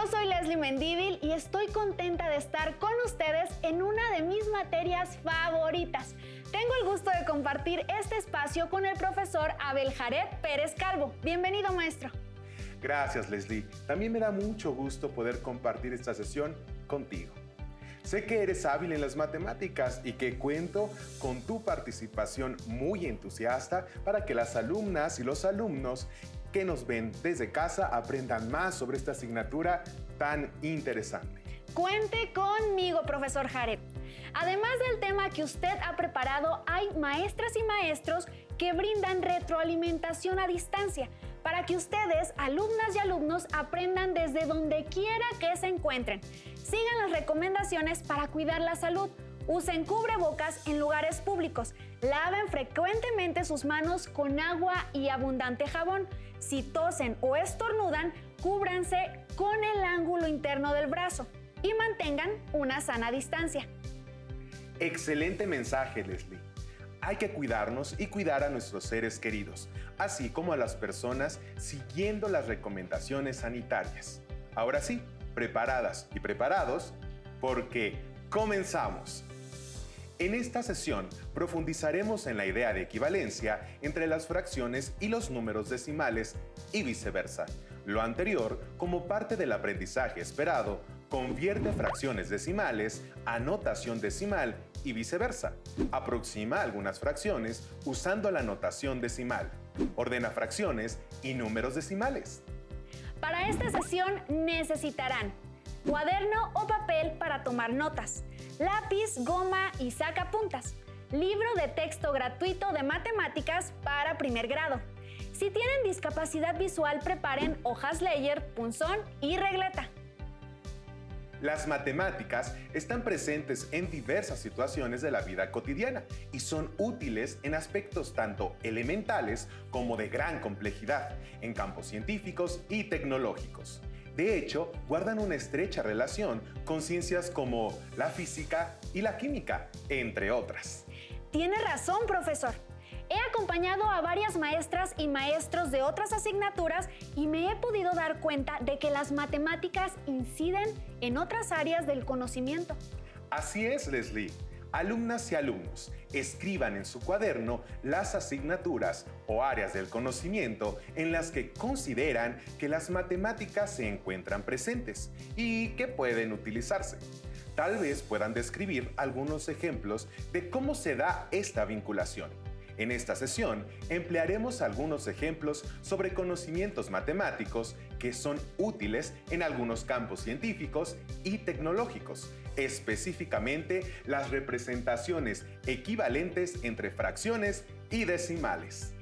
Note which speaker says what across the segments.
Speaker 1: Yo soy Leslie Mendívil y estoy contenta de estar con ustedes en una de mis materias favoritas. Tengo el gusto de compartir este espacio con el profesor Abel Jared Pérez Calvo. Bienvenido, maestro.
Speaker 2: Gracias, Leslie. También me da mucho gusto poder compartir esta sesión contigo. Sé que eres hábil en las matemáticas y que cuento con tu participación muy entusiasta para que las alumnas y los alumnos que nos ven desde casa aprendan más sobre esta asignatura tan interesante.
Speaker 1: Cuente conmigo, profesor Jared. Además del tema que usted ha preparado, hay maestras y maestros que brindan retroalimentación a distancia para que ustedes, alumnas y alumnos, aprendan desde donde quiera que se encuentren. Sigan las recomendaciones para cuidar la salud. Usen cubrebocas en lugares públicos. Laven frecuentemente sus manos con agua y abundante jabón. Si tosen o estornudan, cúbranse con el ángulo interno del brazo y mantengan una sana distancia.
Speaker 2: Excelente mensaje, Leslie. Hay que cuidarnos y cuidar a nuestros seres queridos, así como a las personas siguiendo las recomendaciones sanitarias. Ahora sí, preparadas y preparados, porque comenzamos. En esta sesión profundizaremos en la idea de equivalencia entre las fracciones y los números decimales y viceversa. Lo anterior, como parte del aprendizaje esperado, convierte fracciones decimales a notación decimal y viceversa. Aproxima algunas fracciones usando la notación decimal. Ordena fracciones y números decimales.
Speaker 1: Para esta sesión necesitarán cuaderno o papel para tomar notas, lápiz, goma y sacapuntas, libro de texto gratuito de matemáticas para primer grado. Si tienen discapacidad visual, preparen hojas Leyer, punzón y regleta.
Speaker 2: Las matemáticas están presentes en diversas situaciones de la vida cotidiana y son útiles en aspectos tanto elementales como de gran complejidad, en campos científicos y tecnológicos. De hecho, guardan una estrecha relación con ciencias como la física y la química, entre otras.
Speaker 1: Tiene razón, profesor. He acompañado a varias maestras y maestros de otras asignaturas y me he podido dar cuenta de que las matemáticas inciden en otras áreas del conocimiento.
Speaker 2: Así es, Leslie. Alumnas y alumnos, escriban en su cuaderno las asignaturas o áreas del conocimiento en las que consideran que las matemáticas se encuentran presentes y que pueden utilizarse. Tal vez puedan describir algunos ejemplos de cómo se da esta vinculación. En esta sesión emplearemos algunos ejemplos sobre conocimientos matemáticos que son útiles en algunos campos científicos y tecnológicos, específicamente las representaciones equivalentes entre fracciones y decimales.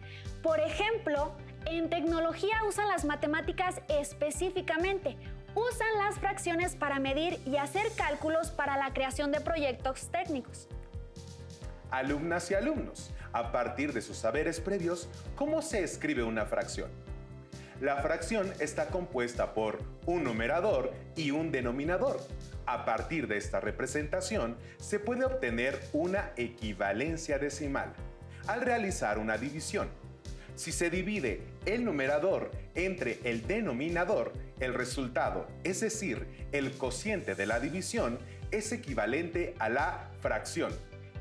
Speaker 1: Por ejemplo, en tecnología usan las matemáticas específicamente. Usan las fracciones para medir y hacer cálculos para la creación de proyectos técnicos.
Speaker 2: Alumnas y alumnos, a partir de sus saberes previos, ¿cómo se escribe una fracción? La fracción está compuesta por un numerador y un denominador. A partir de esta representación, se puede obtener una equivalencia decimal al realizar una división. Si se divide el numerador entre el denominador, el resultado, es decir, el cociente de la división, es equivalente a la fracción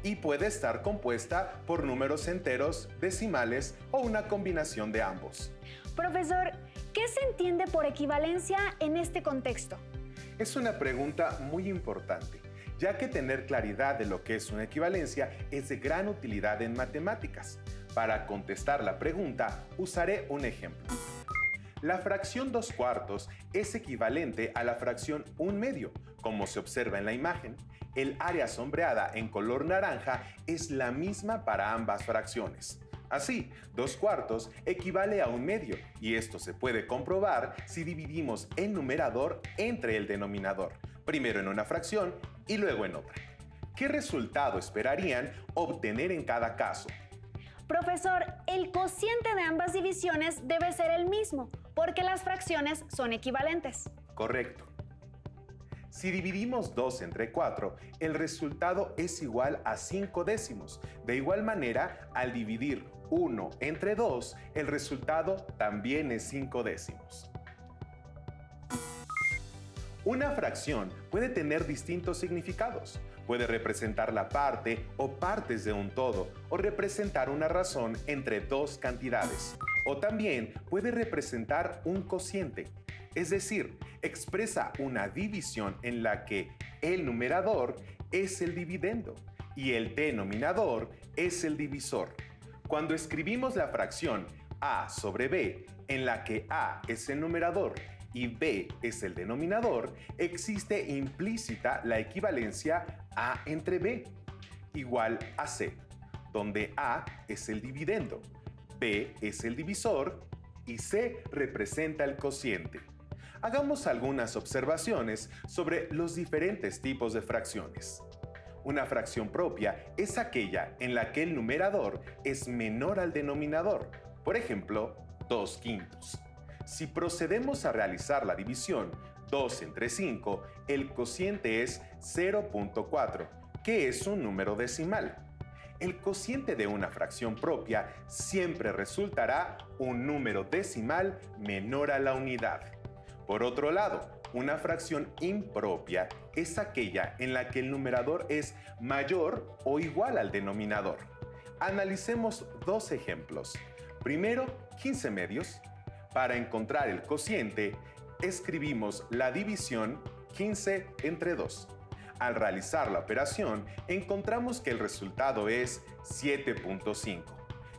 Speaker 2: y puede estar compuesta por números enteros, decimales o una combinación de ambos.
Speaker 1: Profesor, ¿qué se entiende por equivalencia en este contexto?
Speaker 2: Es una pregunta muy importante, ya que tener claridad de lo que es una equivalencia es de gran utilidad en matemáticas. Para contestar la pregunta, usaré un ejemplo. La fracción 2/4 es equivalente a la fracción 1/2. Como se observa en la imagen, el área sombreada en color naranja es la misma para ambas fracciones. Así, 2/4 equivale a 1/2 y esto se puede comprobar si dividimos el numerador entre el denominador, primero en una fracción y luego en otra. ¿Qué resultado esperarían obtener en cada caso?
Speaker 1: Profesor, el cociente de ambas divisiones debe ser el mismo, porque las fracciones son equivalentes.
Speaker 2: Correcto. Si dividimos 2 entre 4, el resultado es igual a 5 décimos. De igual manera, al dividir 1 entre 2, el resultado también es 5 décimos. Una fracción puede tener distintos significados. Puede representar la parte o partes de un todo, o representar una razón entre dos cantidades. O también puede representar un cociente, es decir, expresa una división en la que el numerador es el dividendo y el denominador es el divisor. Cuando escribimos la fracción a sobre b, en la que a es el numerador y b es el denominador, existe implícita la equivalencia a entre b igual a c, donde a es el dividendo, b es el divisor y c representa el cociente. Hagamos algunas observaciones sobre los diferentes tipos de fracciones. Una fracción propia es aquella en la que el numerador es menor al denominador, por ejemplo, 2/5. Si procedemos a realizar la división 2 entre 5, el cociente es 0.4, que es un número decimal. El cociente de una fracción propia siempre resultará un número decimal menor a la unidad. Por otro lado, una fracción impropia es aquella en la que el numerador es mayor o igual al denominador. Analicemos dos ejemplos. Primero, 15 medios. Para encontrar el cociente, escribimos la división 15 entre 2. Al realizar la operación, encontramos que el resultado es 7.5.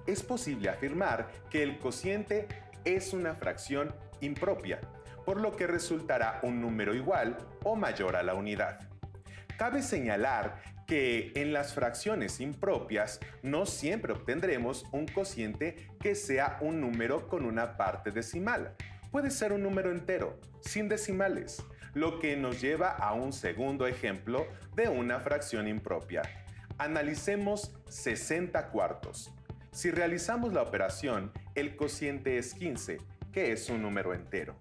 Speaker 2: Es posible afirmar que el cociente es una fracción impropia, por lo que resultará un número igual o mayor a la unidad. Cabe señalar que en las fracciones impropias no siempre obtendremos un cociente que sea un número con una parte decimal. Puede ser un número entero, sin decimales, lo que nos lleva a un segundo ejemplo de una fracción impropia. Analicemos 60 cuartos. Si realizamos la operación, el cociente es 15, que es un número entero.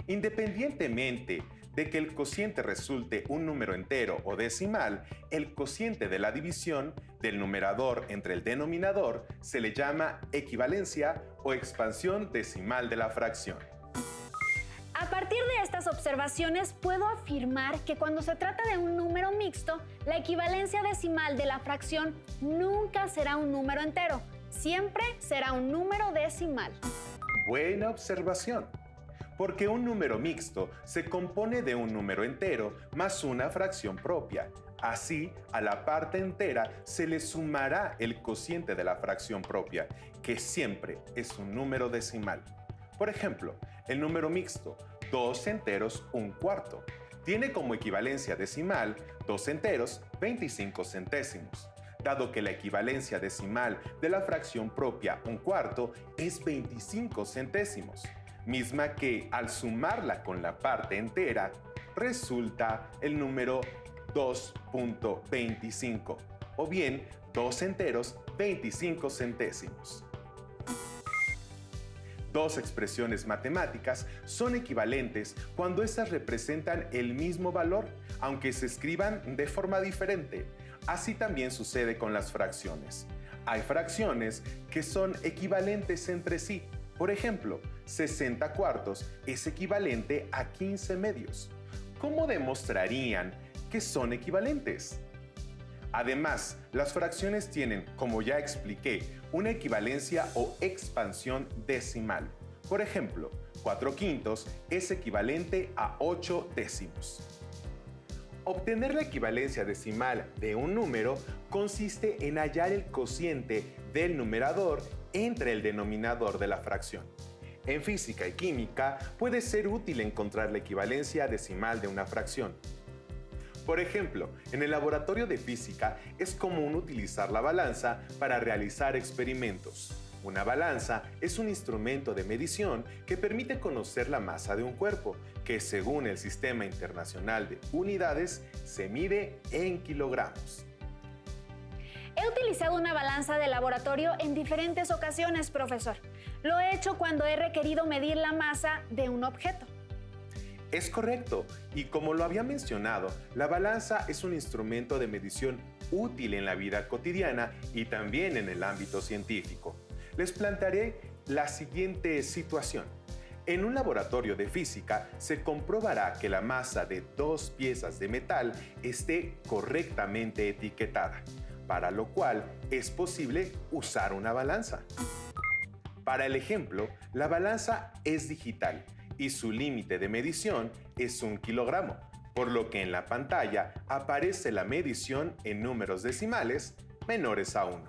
Speaker 2: Independientemente de que el cociente resulte un número entero o decimal, el cociente de la división del numerador entre el denominador se le llama equivalencia o expansión decimal de la fracción.
Speaker 1: A partir de estas observaciones puedo afirmar que cuando se trata de un número mixto, la equivalencia decimal de la fracción nunca será un número entero, siempre será un número decimal.
Speaker 2: Buena observación. Porque un número mixto se compone de un número entero más una fracción propia. Así, a la parte entera se le sumará el cociente de la fracción propia, que siempre es un número decimal. Por ejemplo, el número mixto 2 enteros 1/4 tiene como equivalencia decimal 2 enteros 25 centésimos. Dado que la equivalencia decimal de la fracción propia 1/4 es 25 centésimos. Misma que al sumarla con la parte entera resulta el número 2.25 o bien 2 enteros 25 centésimos. Dos expresiones matemáticas son equivalentes cuando éstas representan el mismo valor, aunque se escriban de forma diferente. Así también sucede con las fracciones. Hay fracciones que son equivalentes entre sí. Por ejemplo, 60 cuartos es equivalente a 15 medios. ¿Cómo demostrarían que son equivalentes? Además, las fracciones tienen, como ya expliqué, una equivalencia o expansión decimal. Por ejemplo, 4/5 es equivalente a 8 décimos. Obtener la equivalencia decimal de un número consiste en hallar el cociente del numerador entre el denominador de la fracción. En física y química puede ser útil encontrar la equivalencia decimal de una fracción. Por ejemplo, en el laboratorio de física es común utilizar la balanza para realizar experimentos. Una balanza es un instrumento de medición que permite conocer la masa de un cuerpo, que según el Sistema Internacional de Unidades se mide en kilogramos.
Speaker 1: He utilizado una balanza de laboratorio en diferentes ocasiones, profesor. Lo he hecho cuando he requerido medir la masa de un objeto.
Speaker 2: Es correcto, y como lo había mencionado, la balanza es un instrumento de medición útil en la vida cotidiana y también en el ámbito científico. Les plantearé la siguiente situación. En un laboratorio de física se comprobará que la masa de dos piezas de metal esté correctamente etiquetada, para lo cual es posible usar una balanza. Para el ejemplo, la balanza es digital y su límite de medición es 1 kilogramo, por lo que en la pantalla aparece la medición en números decimales menores a 1.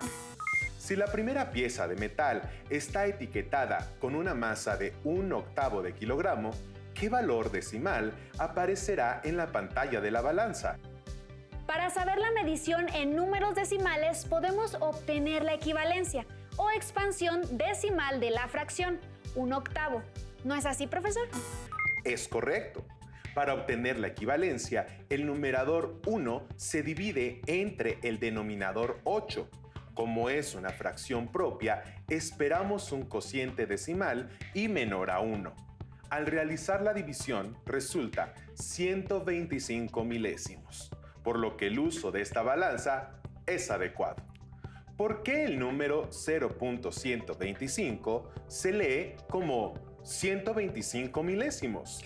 Speaker 2: Si la primera pieza de metal está etiquetada con una masa de 1/8 de kilogramo, ¿qué valor decimal aparecerá en la pantalla de la balanza?
Speaker 1: Para saber la medición en números decimales podemos obtener la equivalencia o expansión decimal de la fracción, 1/8. ¿No es así, profesor?
Speaker 2: Es correcto. Para obtener la equivalencia, el numerador 1 se divide entre el denominador 8. Como es una fracción propia, esperamos un cociente decimal y menor a 1. Al realizar la división, resulta 125 milésimos, por lo que el uso de esta balanza es adecuado. ¿Por qué el número 0.125 se lee como 125 milésimos?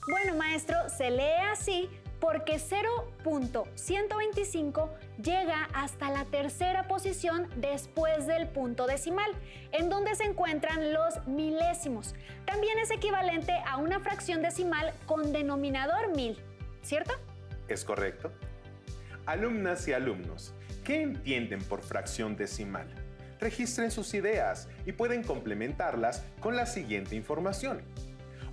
Speaker 1: Bueno, maestro, se lee así porque 0.125 llega hasta la tercera posición después del punto decimal, en donde se encuentran los milésimos. También es equivalente a una fracción decimal con denominador 1000, ¿cierto?
Speaker 2: Es correcto. Alumnas y alumnos, ¿qué entienden por fracción decimal? Registren sus ideas y pueden complementarlas con la siguiente información.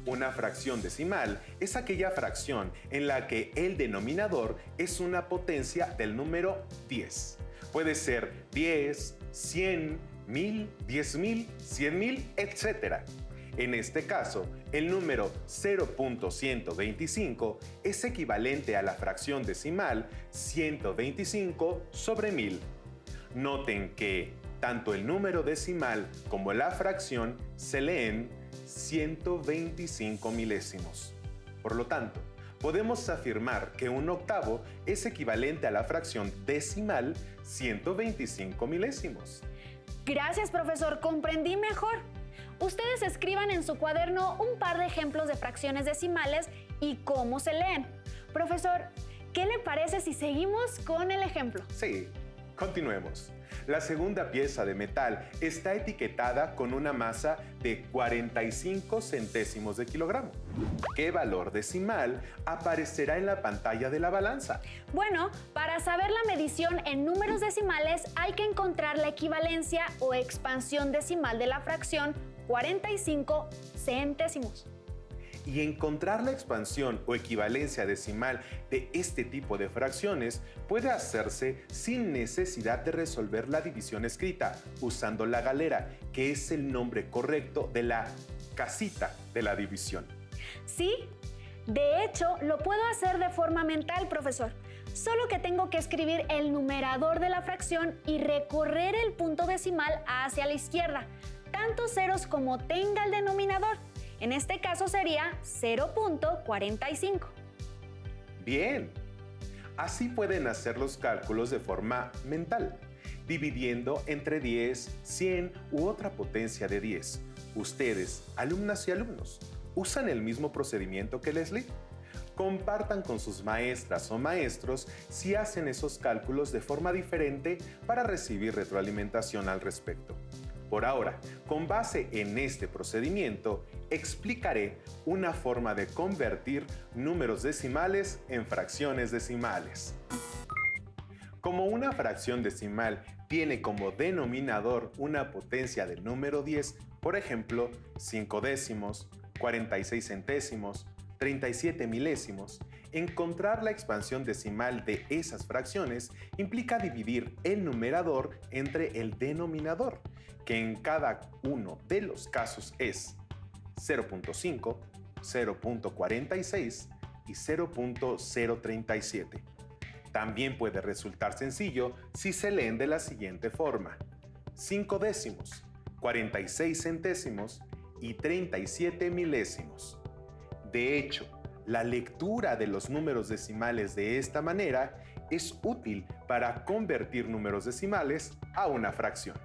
Speaker 2: Una fracción decimal es aquella fracción en la que el denominador es una potencia del número 10. Puede ser 10, 100, 1000, 10.000, 100.000, etc. En este caso, el número 0.125 es equivalente a la fracción decimal 125 sobre 1000. Noten que tanto el número decimal como la fracción se leen 125 milésimos. Por lo tanto, podemos afirmar que 1/8 es equivalente a la fracción decimal 125 milésimos.
Speaker 1: Gracias, profesor, comprendí mejor. Ustedes escriban en su cuaderno un par de ejemplos de fracciones decimales y cómo se leen. Profesor, ¿qué le parece si seguimos con el ejemplo?
Speaker 2: Sí, continuemos. La segunda pieza de metal está etiquetada con una masa de 45 centésimos de kilogramo. ¿Qué valor decimal aparecerá en la pantalla de la balanza?
Speaker 1: Bueno, para saber la medición en números decimales hay que encontrar la equivalencia o expansión decimal de la fracción 45 centésimos.
Speaker 2: Y encontrar la expansión o equivalencia decimal de este tipo de fracciones puede hacerse sin necesidad de resolver la división escrita, usando la galera, que es el nombre correcto de la casita de la división.
Speaker 1: Sí, de hecho, lo puedo hacer de forma mental, profesor. Solo que tengo que escribir el numerador de la fracción y recorrer el punto decimal hacia la izquierda, tantos ceros como tenga el denominador. En este caso sería 0.45.
Speaker 2: Bien. Así pueden hacer los cálculos de forma mental, dividiendo entre 10, 100 u otra potencia de 10. Ustedes, alumnas y alumnos, ¿usan el mismo procedimiento que Leslie? Compartan con sus maestras o maestros si hacen esos cálculos de forma diferente para recibir retroalimentación al respecto. Por ahora, con base en este procedimiento, explicaré una forma de convertir números decimales en fracciones decimales. Como una fracción decimal tiene como denominador una potencia del número 10, por ejemplo, 5 décimos, 46 centésimos, 37 milésimos, encontrar la expansión decimal de esas fracciones implica dividir el numerador entre el denominador, que en cada uno de los casos es 0.5, 0.46 y 0.037. También puede resultar sencillo si se leen de la siguiente forma: 5 décimos, 46 centésimos y 37 milésimos. De hecho, la lectura de los números decimales de esta manera es útil para convertir números decimales a una fracción.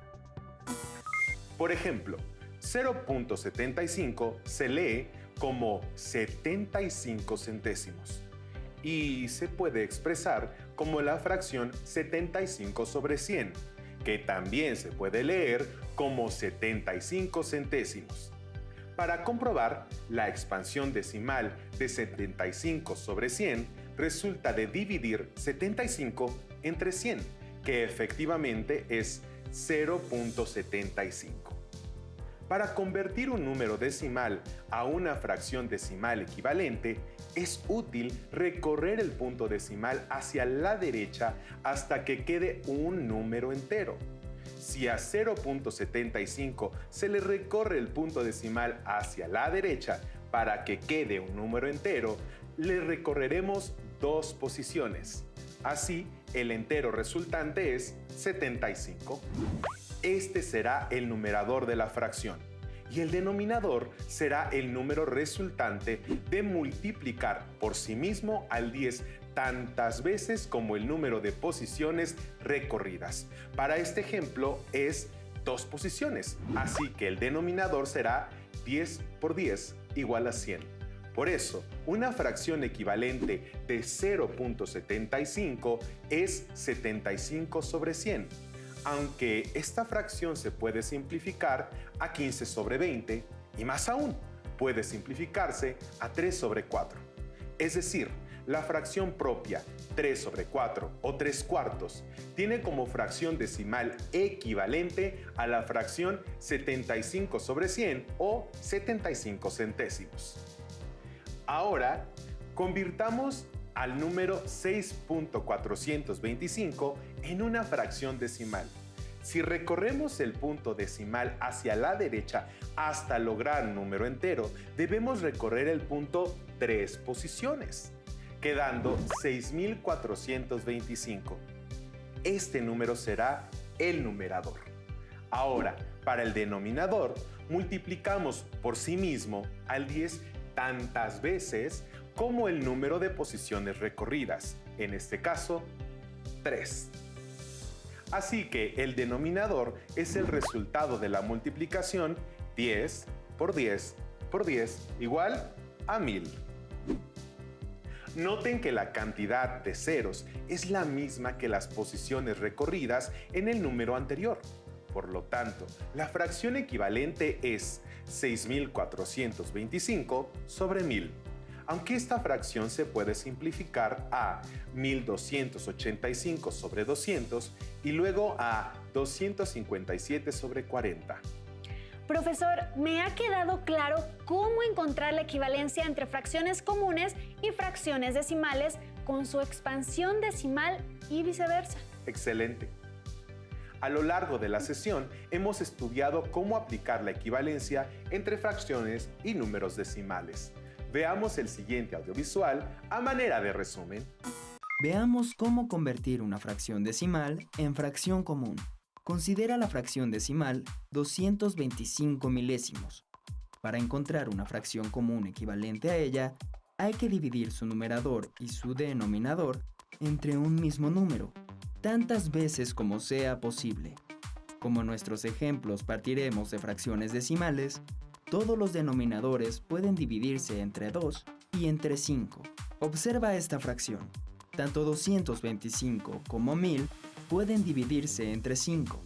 Speaker 2: Por ejemplo, 0.75 se lee como 75 centésimos y se puede expresar como la fracción 75 sobre 100, que también se puede leer como 75 centésimos. Para comprobar, la expansión decimal de 75 sobre 100 resulta de dividir 75 entre 100, que efectivamente es 0.75. Para convertir un número decimal a una fracción decimal equivalente, es útil recorrer el punto decimal hacia la derecha hasta que quede un número entero. Si a 0.75 se le recorre el punto decimal hacia la derecha para que quede un número entero, le recorreremos 2 posiciones. Así, el entero resultante es 75. Este será el numerador de la fracción y el denominador será el número resultante de multiplicar por sí mismo al 10 tantas veces como el número de posiciones recorridas. Para este ejemplo es 2 posiciones, así que el denominador será 10 por 10 igual a 100. Por eso, una fracción equivalente de 0.75 es 75 sobre 100. Aunque esta fracción se puede simplificar a 15 sobre 20 y más aún, puede simplificarse a 3 sobre 4. Es decir, la fracción propia 3 sobre 4 o 3 cuartos tiene como fracción decimal equivalente a la fracción 75 sobre 100 o 75 centésimos. Ahora, convirtamos al número 6.425 en una fracción decimal. Si recorremos el punto decimal hacia la derecha hasta lograr un número entero, debemos recorrer el punto 3 posiciones, quedando 6.425. Este número será el numerador. Ahora, para el denominador, multiplicamos por sí mismo al 10 tantas veces como el número de posiciones recorridas, en este caso, 3. Así que el denominador es el resultado de la multiplicación 10 por 10 por 10 igual a 1000. Noten que la cantidad de ceros es la misma que las posiciones recorridas en el número anterior. Por lo tanto, la fracción equivalente es 6.425 sobre 1000. Aunque esta fracción se puede simplificar a 1285 sobre 200 y luego a 257 sobre 40.
Speaker 1: Profesor, me ha quedado claro cómo encontrar la equivalencia entre fracciones comunes y fracciones decimales con su expansión decimal y viceversa.
Speaker 2: Excelente. A lo largo de la sesión hemos estudiado cómo aplicar la equivalencia entre fracciones y números decimales. Veamos el siguiente audiovisual a manera de resumen.
Speaker 3: Veamos cómo convertir una fracción decimal en fracción común. Considera la fracción decimal 225 milésimos. Para encontrar una fracción común equivalente a ella, hay que dividir su numerador y su denominador entre un mismo número, tantas veces como sea posible. Como en nuestros ejemplos partiremos de fracciones decimales, todos los denominadores pueden dividirse entre 2 y entre 5. Observa esta fracción. Tanto 225 como 1000 pueden dividirse entre 5.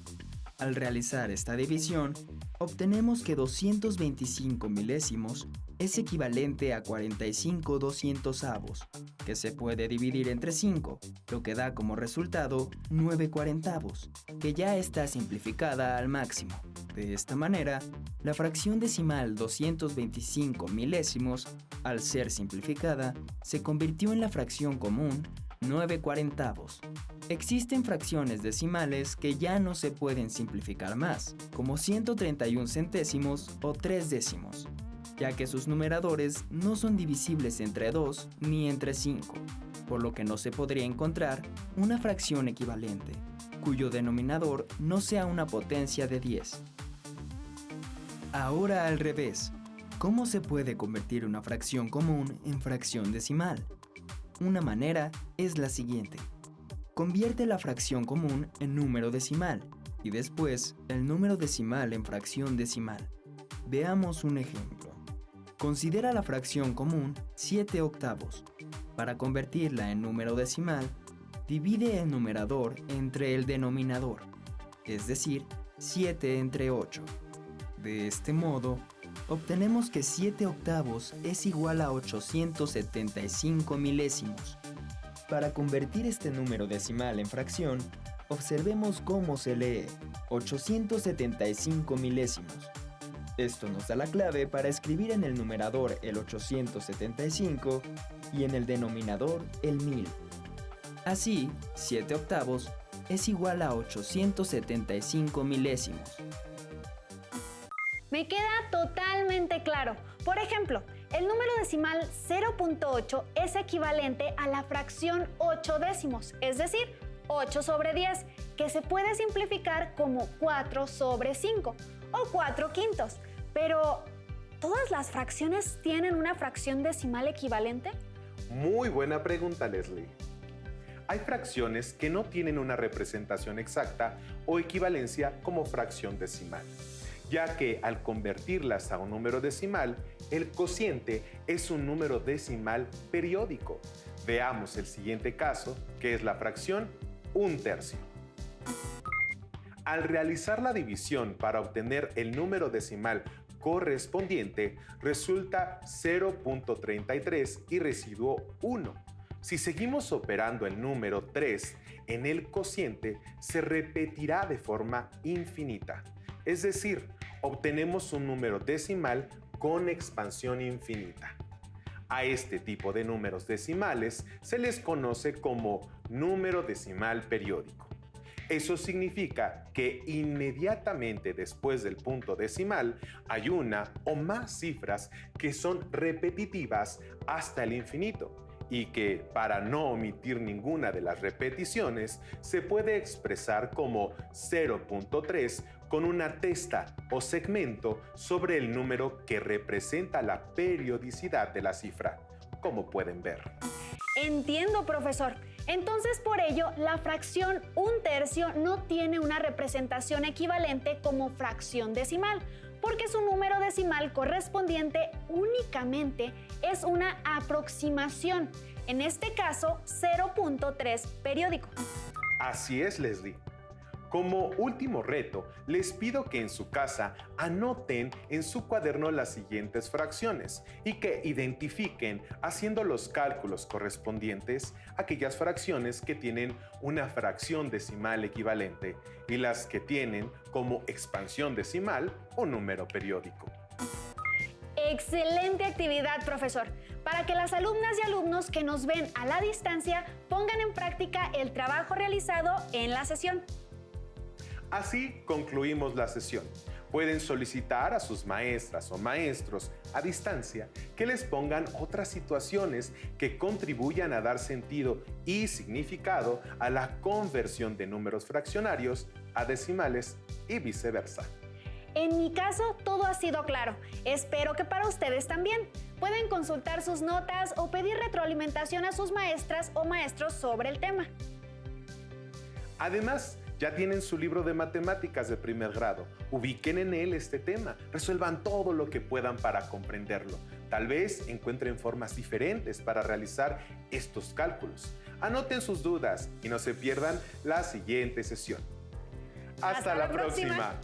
Speaker 3: Al realizar esta división, obtenemos que 225 milésimos es equivalente a 45 200avos, que se puede dividir entre 5, lo que da como resultado 9 cuarentavos, que ya está simplificada al máximo. De esta manera, la fracción decimal 225 milésimos, al ser simplificada, se convirtió en la fracción común 9 cuarentavos. Existen fracciones decimales que ya no se pueden simplificar más, como 131 centésimos o 3 décimos, ya que sus numeradores no son divisibles entre 2 ni entre 5, por lo que no se podría encontrar una fracción equivalente, cuyo denominador no sea una potencia de 10. Ahora al revés, ¿cómo se puede convertir una fracción común en fracción decimal? Una manera es la siguiente. Convierte la fracción común en número decimal y después el número decimal en fracción decimal. Veamos un ejemplo. Considera la fracción común 7 octavos. Para convertirla en número decimal, divide el numerador entre el denominador, es decir, 7 entre 8. De este modo, obtenemos que 7 octavos es igual a 875 milésimos. Para convertir este número decimal en fracción, observemos cómo se lee 875 milésimos. Esto nos da la clave para escribir en el numerador el 875 y en el denominador el 1000. Así, 7 octavos es igual a 875 milésimos.
Speaker 1: Me queda totalmente claro. Por ejemplo, el número decimal 0.8 es equivalente a la fracción 8 décimos, es decir, 8 sobre 10, que se puede simplificar como 4 sobre 5 o 4 quintos. Pero, ¿todas las fracciones tienen una fracción decimal equivalente?
Speaker 2: Muy buena pregunta, Leslie. Hay fracciones que no tienen una representación exacta o equivalencia como fracción decimal, ya que al convertirlas a un número decimal, el cociente es un número decimal periódico. Veamos el siguiente caso, que es la fracción 1/3. Al realizar la división para obtener el número decimal correspondiente, resulta 0.33 y residuo 1. Si seguimos operando el número 3 en el cociente, se repetirá de forma infinita. Es decir, obtenemos un número decimal con expansión infinita. A este tipo de números decimales se les conoce como número decimal periódico. Eso significa que inmediatamente después del punto decimal hay una o más cifras que son repetitivas hasta el infinito y que, para no omitir ninguna de las repeticiones, se puede expresar como 0.3 con una testa o segmento sobre el número que representa la periodicidad de la cifra, como pueden ver.
Speaker 1: Entiendo, profesor. Entonces, por ello, la fracción 1/3 no tiene una representación equivalente como fracción decimal, porque su número decimal correspondiente únicamente es una aproximación, en este caso 0.3 periódico.
Speaker 2: Así es, Leslie. Como último reto, les pido que en su casa anoten en su cuaderno las siguientes fracciones y que identifiquen, haciendo los cálculos correspondientes, aquellas fracciones que tienen una fracción decimal equivalente y las que tienen como expansión decimal un número periódico.
Speaker 1: Excelente actividad, profesor, para que las alumnas y alumnos que nos ven a la distancia pongan en práctica el trabajo realizado en la sesión.
Speaker 2: Así concluimos la sesión. Pueden solicitar a sus maestras o maestros a distancia que les pongan otras situaciones que contribuyan a dar sentido y significado a la conversión de números fraccionarios a decimales y viceversa.
Speaker 1: En mi caso, todo ha sido claro. Espero que para ustedes también. Pueden consultar sus notas o pedir retroalimentación a sus maestras o maestros sobre el tema.
Speaker 2: Además, ya tienen su libro de matemáticas de primer grado. Ubiquen en él este tema. Resuelvan todo lo que puedan para comprenderlo. Tal vez encuentren formas diferentes para realizar estos cálculos. Anoten sus dudas y no se pierdan la siguiente sesión. ¡Hasta la próxima!